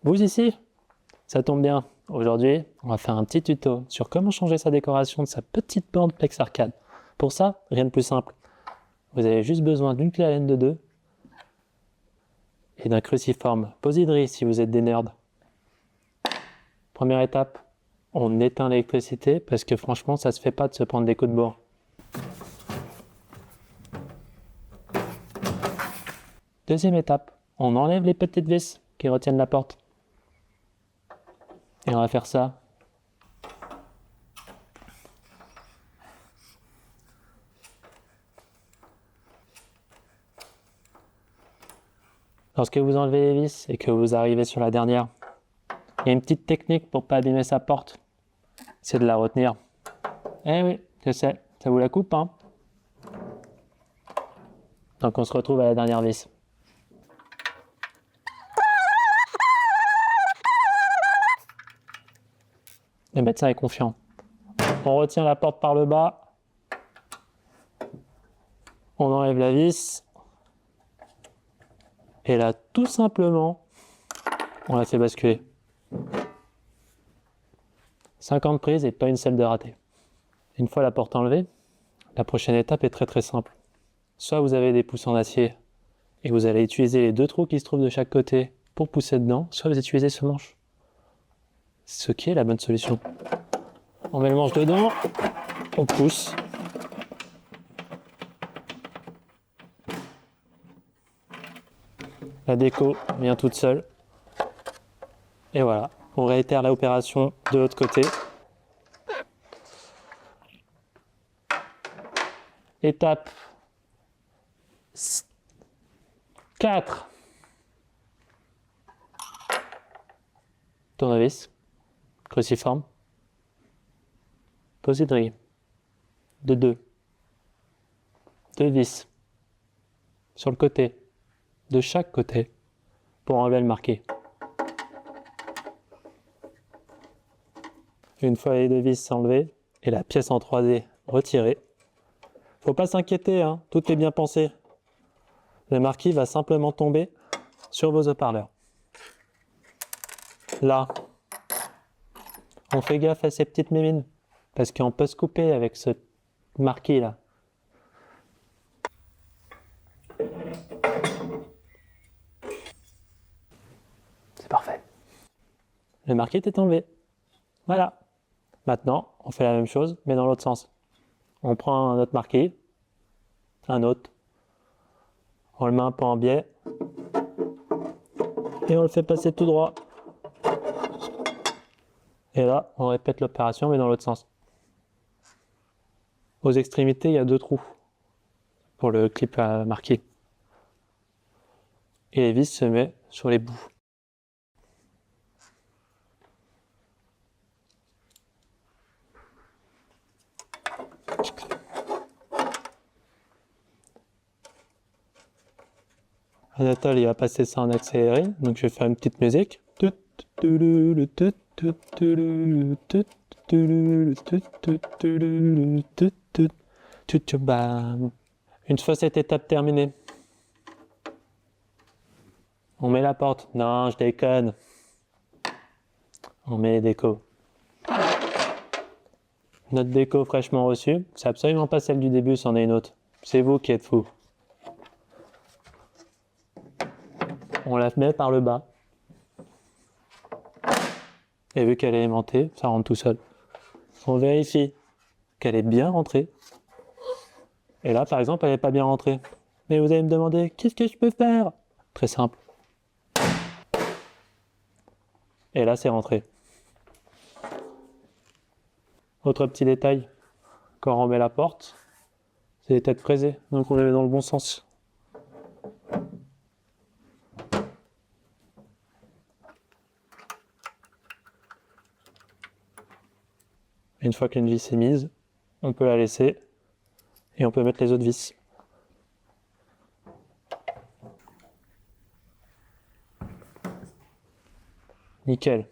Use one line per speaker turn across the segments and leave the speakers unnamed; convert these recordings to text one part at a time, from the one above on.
Vous ici? Ça tombe bien. Aujourd'hui, on va faire un petit tuto sur comment changer sa décoration de sa petite borne Plex Arcade. Pour ça, rien de plus simple. Vous avez juste besoin d'une clé Allen de 2 et d'un cruciforme Posidri si vous êtes des nerds. Première étape, on éteint l'électricité parce que franchement, ça se fait pas de se prendre des coups de bourre. Deuxième étape, on enlève les petites vis qui retiennent la porte. Et on va faire ça. Lorsque vous enlevez les vis et que vous arrivez sur la dernière, il y a une petite technique pour ne pas abîmer sa porte. C'est de la retenir. Eh oui, je sais, ça vous la coupe, hein? Donc on se retrouve à la dernière vis. Le médecin est confiant. On retient la porte par le bas. On enlève la vis. Et là, tout simplement, on la fait basculer. 50 prises et pas une seule de ratée. Une fois la porte enlevée, la prochaine étape est très très simple. Soit vous avez des pouces en acier et vous allez utiliser les 2 trous qui se trouvent de chaque côté pour pousser dedans, soit vous utilisez ce manche. Ce qui est la bonne solution. On met le manche dedans, on pousse. La déco vient toute seule. Et voilà, on réitère l'opération de l'autre côté. Étape 4. Tournevis, cruciforme, Posidri de 2. 2 vis sur le côté, de chaque côté, pour enlever le marqué. Une fois les 2 vis enlevées et la pièce en 3D retirée, faut pas s'inquiéter, hein, tout est bien pensé. Le marquis va simplement tomber sur vos haut-parleurs. Là, on fait gaffe à ces petites mimines, parce qu'on peut se couper avec ce marquis là. C'est parfait. Le marquis est enlevé. Voilà. Maintenant, on fait la même chose, mais dans l'autre sens. On prend un autre marquis, un autre, on le met un peu en biais, et on le fait passer tout droit. Et là, on répète l'opération, mais dans l'autre sens. Aux extrémités, il y a 2 trous pour le clip à marquer. Et les vis se mettent sur les bouts. Anatole, il va passer ça en accéléré, donc je vais faire une petite musique. Une fois cette étape terminée, on met la porte. Non, je déconne. On met les décos. Notre déco fraîchement reçue, c'est absolument pas celle du début, c'en est une autre. C'est vous qui êtes fous. On la met par le bas. Et vu qu'elle est aimantée, ça rentre tout seul. On vérifie qu'elle est bien rentrée. Et là, par exemple, elle n'est pas bien rentrée. Mais vous allez me demander, qu'est-ce que je peux faire? Très simple. Et là, c'est rentré. Autre petit détail, quand on remet la porte, c'est les têtes fraisées, donc on les met dans le bon sens. Une fois qu'une vis est mise, on peut la laisser et on peut mettre les autres vis. Nickel.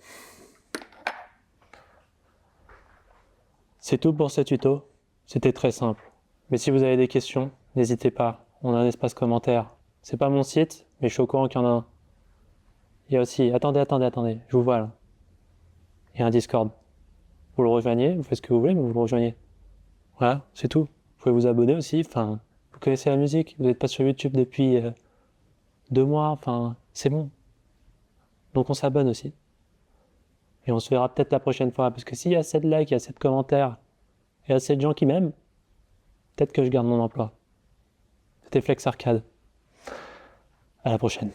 C'est tout pour ce tuto. C'était très simple. Mais si vous avez des questions, n'hésitez pas. On a un espace commentaire. C'est pas mon site, mais je suis au courant qu'il y en a un. Il y a aussi, attendez, je vous vois là. Il y a un Discord. Vous le rejoignez, vous faites ce que vous voulez, mais vous le rejoignez. Voilà, c'est tout. Vous pouvez vous abonner aussi, enfin, vous connaissez la musique, vous n'êtes pas sur YouTube depuis 2 mois, enfin, c'est bon. Donc on s'abonne aussi. Et on se verra peut-être la prochaine fois, parce que s'il y a 7 likes, il y a 7 commentaires, et il y a 7 gens qui m'aiment, peut-être que je garde mon emploi. C'était Flex Arcade. À la prochaine.